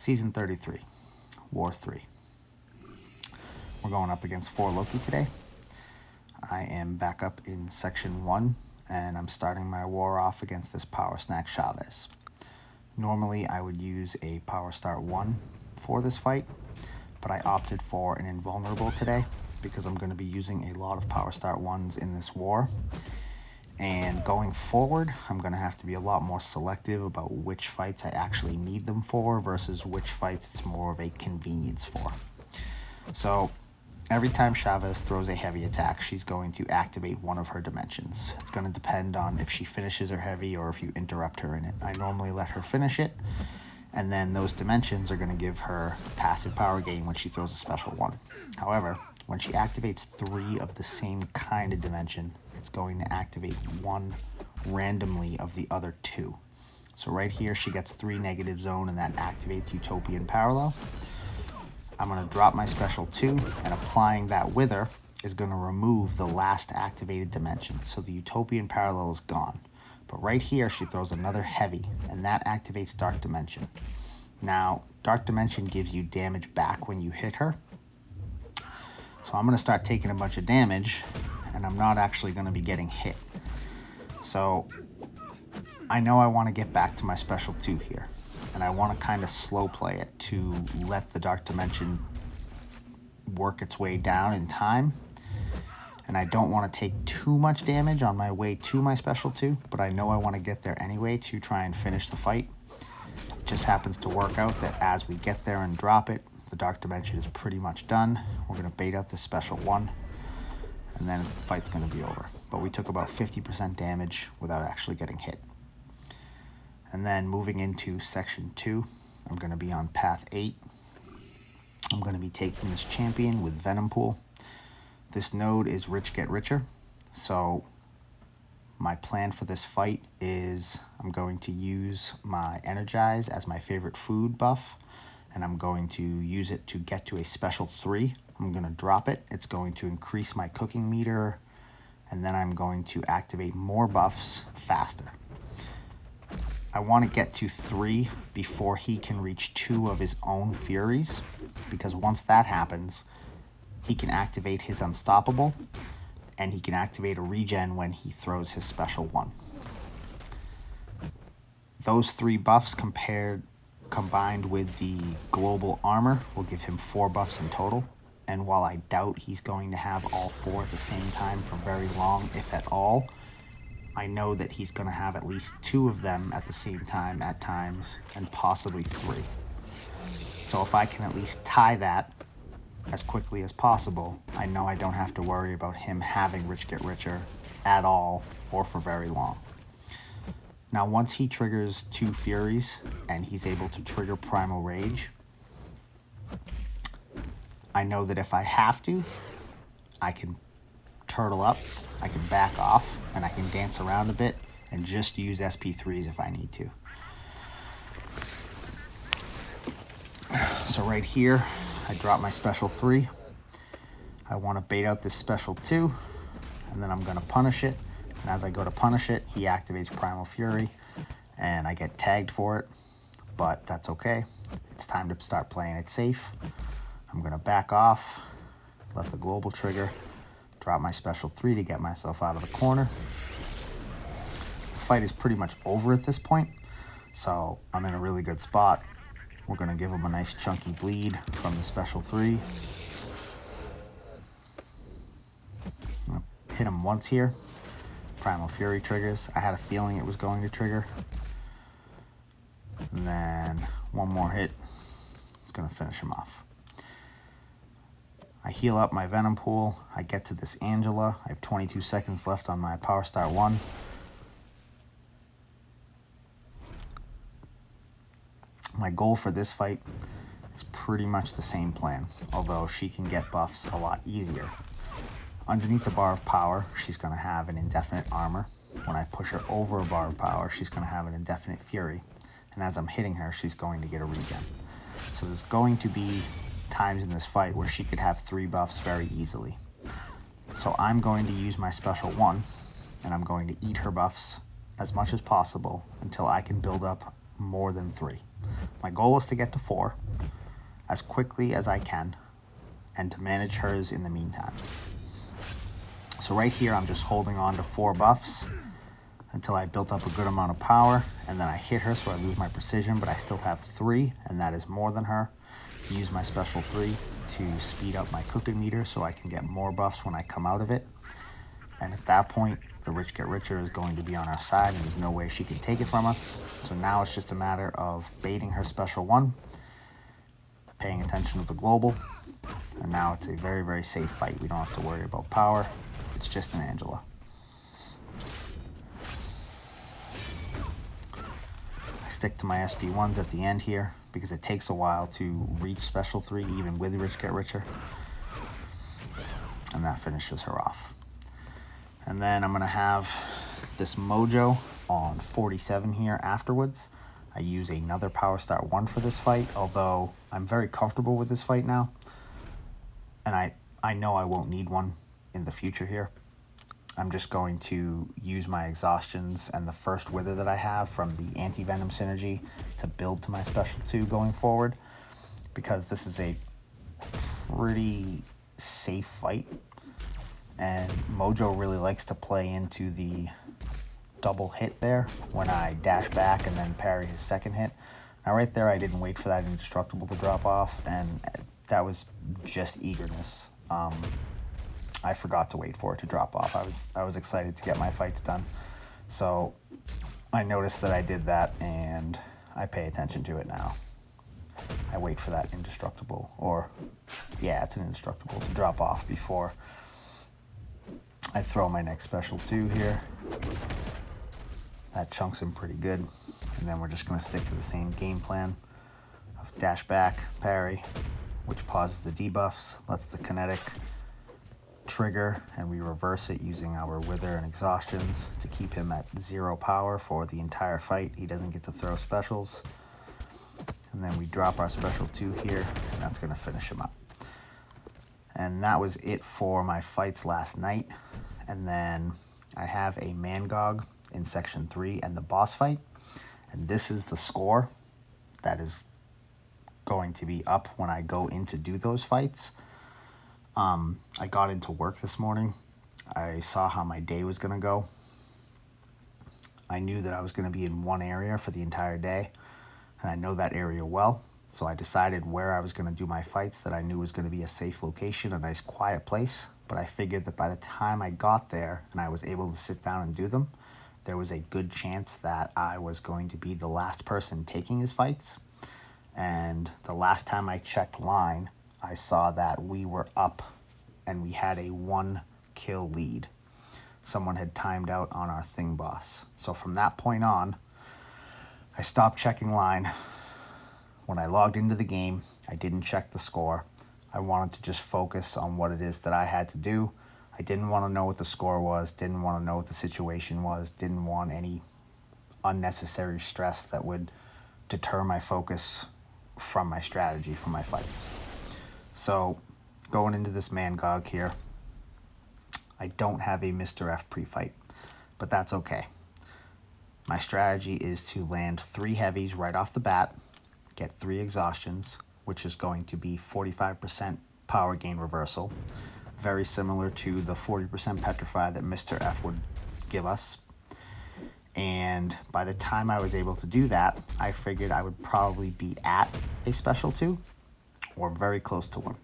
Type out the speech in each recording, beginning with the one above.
Season 33, War 3. We're going up against 4 Loki today. I am back up in Section 1, and I'm starting my war off against this Powersnack Chavez. Normally, I would use a Power Start 1 for this fight, but I opted for an Invulnerable today because I'm going to be using a lot of Power Start 1s in this war. And going forward, I'm going to have to be a lot more selective about which fights I actually need them for versus which fights it's more of a convenience for. So every time Chavez throws a heavy attack, she's going to activate one of her dimensions. It's going to depend on if she finishes her heavy or if you interrupt her in it. I normally let her finish it, and then those dimensions are going to give her passive power gain when she throws a special one. However, when she activates 3 of the same kind of dimension, it's going to activate 1 randomly of the other 2. So right here, she gets 3 negative zone, and that activates Utopian Parallel. I'm going to drop my special 2, and applying that Wither is going to remove the last activated dimension. So the Utopian Parallel is gone. But right here, she throws another heavy, and that activates Dark Dimension. Now, Dark Dimension gives you damage back when you hit her. So I'm going to start taking a bunch of damage, and I'm not actually going to be getting hit. So I know I want to get back to my special 2 here, and I want to kind of slow play it to let the Dark Dimension work its way down in time. And I don't want to take too much damage on my way to my special 2, but I know I want to get there anyway to try and finish the fight. It just happens to work out that as we get there and drop it, the Dark Dimension is pretty much done. We're going to bait out this special 1, and then the fight's going to be over. But we took about 50% damage without actually getting hit. And then moving into Section 2, I'm going to be on Path 8. I'm going to be taking this champion with Venom Pool. This node is Rich Get Richer, so my plan for this fight is I'm going to use my Energize as my favorite food buff, and I'm going to use it to get to a special 3. I'm going to drop it. It's going to increase my cooking meter, and then I'm going to activate more buffs faster. I want to get to 3 before he can reach 2 of his own Furies, because once that happens, he can activate his Unstoppable, and he can activate a regen when he throws his special 1. Those 3 buffs combined with the global armor will give him 4 buffs in total. And while I doubt he's going to have all 4 at the same time for very long, if at all, I know that he's going to have at least 2 of them at the same time at times, and possibly 3. So if I can at least tie that as quickly as possible, I know I don't have to worry about him having Rich Get Richer at all or for very long. Now, once he triggers 2 Furies and he's able to trigger Primal Rage, I know that if I have to, I can turtle up, I can back off, and I can dance around a bit and just use SP3s if I need to. So right here, I drop my special 3. I want to bait out this special 2, and then I'm going to punish it. And as I go to punish it, he activates Primal Fury, and I get tagged for it, but that's okay. It's time to start playing it safe. I'm going to back off, let the global trigger, drop my special 3 to get myself out of the corner. The fight is pretty much over at this point, so I'm in a really good spot. We're going to give him a nice chunky bleed from the special 3. I'm going to hit him once here. Primal Fury triggers. I had a feeling it was going to trigger. And then one more hit. It's going to finish him off. I heal up my Venom Pool. I get to this Angela. I have 22 seconds left on my Power Start 1. My goal for this fight is pretty much the same plan, although she can get buffs a lot easier. Underneath the bar of power, she's going to have an indefinite armor. When I push her over a bar of power, she's going to have an indefinite fury. And as I'm hitting her, she's going to get a regen. So there's going to be times in this fight where she could have 3 buffs very easily. So I'm going to use my special 1, and I'm going to eat her buffs as much as possible until I can build up more than 3. My goal is to get to 4 as quickly as I can and to manage hers in the meantime. So right here, I'm just holding on to 4 buffs until I built up a good amount of power, and then I hit her so I lose my precision, but I still have 3, and that is more than her. Use my special 3 to speed up my cooking meter so I can get more buffs when I come out of it. And at that point, the rich get richer is going to be on our side, and there's no way she can take it from us. So now it's just a matter of baiting her special 1, paying attention to the global, and now it's a very, very safe fight. We don't have to worry about power. It's just an Angela. I stick to my SP1s at the end here because it takes a while to reach special 3 even with rich get richer. And that finishes her off. And then I'm gonna have this Mojo on 47 here afterwards. I use another Power Star 1 for this fight, although I'm very comfortable with this fight now. And I know I won't need one in the future here. I'm just going to use my exhaustions and the first wither that I have from the anti-venom synergy to build to my special 2 going forward, because this is a pretty safe fight, and Mojo really likes to play into the double hit there when I dash back and then parry his second hit. Now right there, I didn't wait for that indestructible to drop off, and that was just eagerness. I forgot to wait for it to drop off. I was excited to get my fights done. So I noticed that I did that, and I pay attention to it now. I wait for that indestructible, or yeah, it's an indestructible, to drop off before I throw my next special 2 here. That chunks him pretty good. And then we're just gonna stick to the same game plan of dash back, parry, which pauses the debuffs, lets the kinetic trigger, and we reverse it using our wither and exhaustions to keep him at 0 power for the entire fight. He doesn't get to throw specials. And then we drop our special 2 here, and that's gonna finish him up. And that was it for my fights last night. And then I have a Mangog in section 3 and the boss fight. And this is the score that is going to be up when I go in to do those fights. I got into work this morning. I saw how my day was gonna go. I knew that I was gonna be in one area for the entire day, and I know that area well. So I decided where I was gonna do my fights that I knew was gonna be a safe location, a nice quiet place. But I figured that by the time I got there and I was able to sit down and do them, there was a good chance that I was going to be the last person taking his fights. And the last time I checked line, I saw that we were up and we had a 1 kill lead. Someone had timed out on our thing boss. So from that point on, I stopped checking line. When I logged into the game, I didn't check the score. I wanted to just focus on what it is that I had to do. I didn't want to know what the score was, didn't want to know what the situation was, didn't want any unnecessary stress that would deter my focus from my strategy for my fights. So going into this Mangog here, I don't have a Mr. F pre-fight, but that's okay. My strategy is to land 3 heavies right off the bat, get 3 exhaustions, which is going to be 45% power gain reversal, very similar to the 40% petrify that Mr. F would give us. And by the time I was able to do that, I figured I would probably be at a special 2 or very close to one.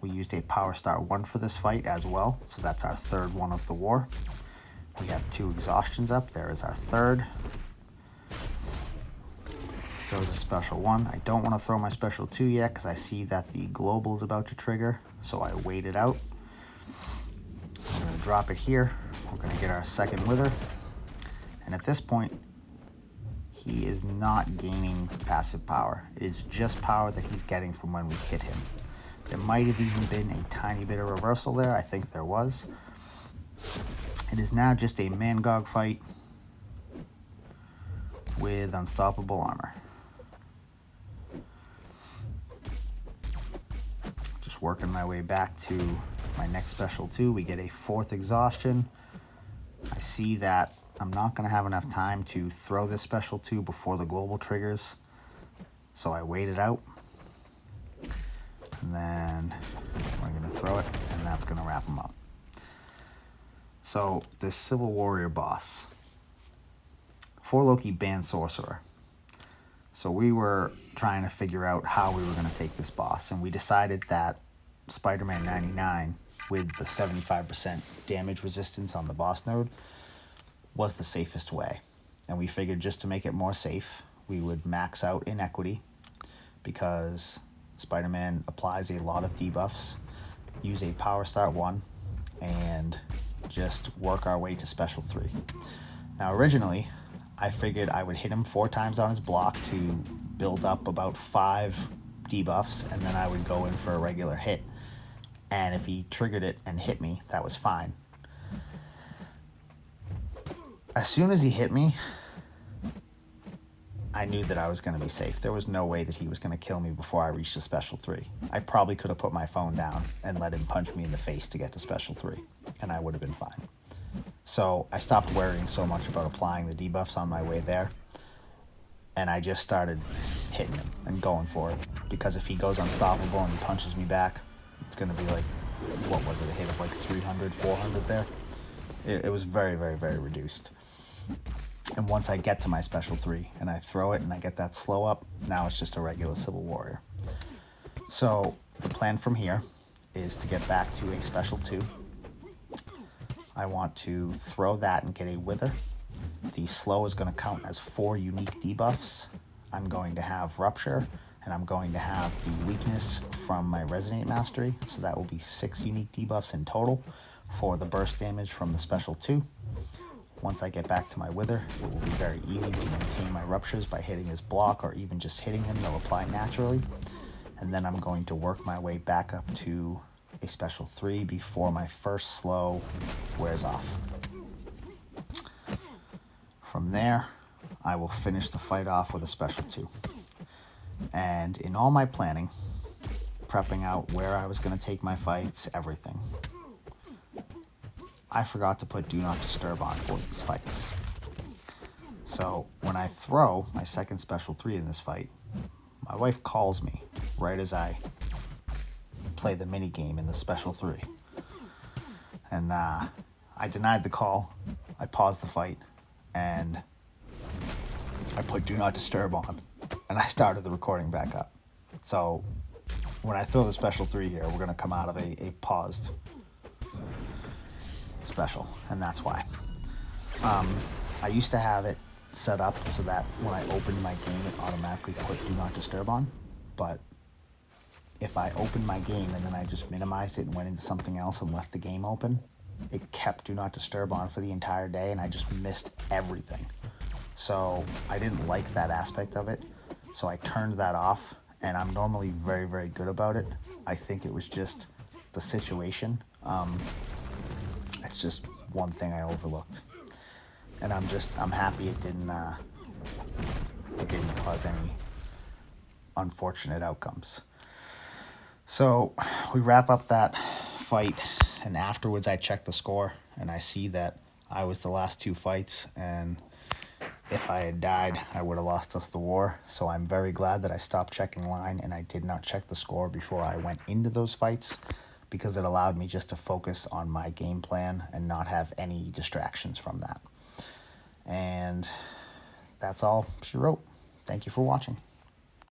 We used a Power Star 1 for this fight as well, so that's our 3rd one of the war. We have 2 exhaustions up. There is our 3rd. Throws a special 1. I don't want to throw my special 2 yet because I see that the global is about to trigger, so I wait it out. I'm going to drop it here. We're going to get our 2nd wither. And at this point, he is not gaining passive power. It is just power that he's getting from when we hit him. There might have even been a tiny bit of reversal there. I think there was. It is now just a Mangog fight with unstoppable armor. Just working my way back to my next special 2. We get a 4th exhaustion. I see that I'm not going to have enough time to throw this special 2 before the global triggers, so I wait it out, and then we're going to throw it, and that's going to wrap him up. So this Civil Warrior boss, 4 Loki banned Sorcerer. So we were trying to figure out how we were going to take this boss, and we decided that SpiderMan 99 with the 75% damage resistance on the boss node was the safest way. And we figured just to make it more safe, we would max out Inequity, because SpiderMan applies a lot of debuffs, use a Power Start 1, and just work our way to Special 3. Now originally, I figured I would hit him 4 times on his block to build up about 5 debuffs, and then I would go in for a regular hit. And if he triggered it and hit me, that was fine. As soon as he hit me, I knew that I was going to be safe. There was no way that he was going to kill me before I reached a Special 3. I probably could have put my phone down and let him punch me in the face to get to Special 3, and I would have been fine. So I stopped worrying so much about applying the debuffs on my way there, and I just started hitting him and going for it, because if he goes unstoppable and he punches me back, it's going to be like, what was it, a hit of like 300, 400 there? It was very, very, very reduced. And once I get to my Special 3 and I throw it and I get that slow up, now it's just a regular Civil Warrior. So the plan from here is to get back to a Special 2. I want to throw that and get a Wither. The slow is going to count as 4 unique debuffs. I'm going to have Rupture, and I'm going to have the weakness from my Resonate Mastery, so that will be 6 unique debuffs in total for the burst damage from the Special 2. Once I get back to my Wither, it will be very easy to maintain my Ruptures by hitting his block, or even just hitting him, they'll apply naturally. And then I'm going to work my way back up to a Special 3 before my first slow wears off. From there, I will finish the fight off with a Special 2. And in all my planning, prepping out where I was going to take my fights, everything, I forgot to put Do Not Disturb on for these fights. So when I throw my second Special 3 in this fight, my wife calls me right as I play the mini game in the Special 3. And I denied the call, I paused the fight, and I put Do Not Disturb on, and I started the recording back up. So when I throw the Special 3 here, we're going to come out of a paused special, and that's why. I used to have it set up so that when I opened my game, it automatically put Do Not Disturb on, but if I opened my game and then I just minimized it and went into something else and left the game open, it kept Do Not Disturb on for the entire day, and I just missed everything. So I didn't like that aspect of it, so I turned that off, and I'm normally very, very good about it. I think it was just the situation. It's just one thing I overlooked, and I'm happy it didn't cause any unfortunate outcomes. So we wrap up that fight, and afterwards I check the score, and I see that I was the last 2 fights, and if I had died, I would have lost us the war. So I'm very glad that I stopped checking line and I did not check the score before I went into those fights, because it allowed me just to focus on my game plan and not have any distractions from that. And that's all she wrote. Thank you for watching.